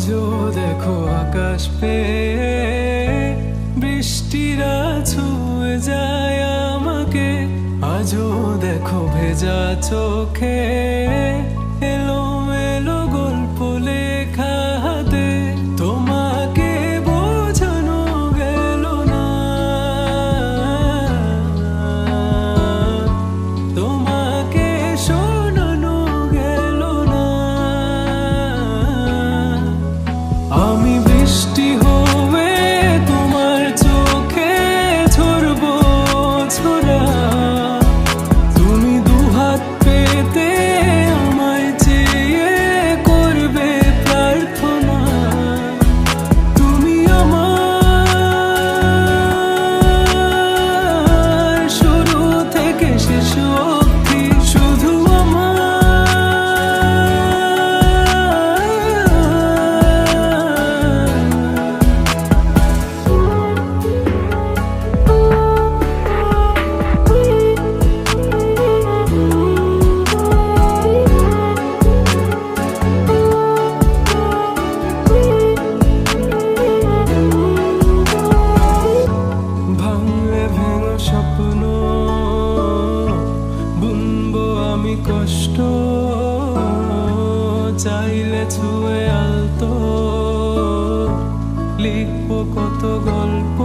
আজও দেখো আকাশ পেয়ে বৃষ্টিরা ছুঁয়ে যায় আমাকে। আজও দেখো ভেজা চোখে এলোমেলো গল্প লেখা হাতে। তোমাকে বোঝানো গেল না, তোমাকে শোনানো গেল না। আমি বৃষ্টি হয়ে তোমার চোখে ঝরবো ছোড়া। তুমি দুহাত পেতে আমায় চেয়ে করবে প্রার্থনা। তুমি আমার শুরু থেকে শেষ অবধি, শুধু স্বপ্ন বুনবো আমি কষ্ট, চাইলে ছুঁয়ে আলতো লিখবো কত গল্প।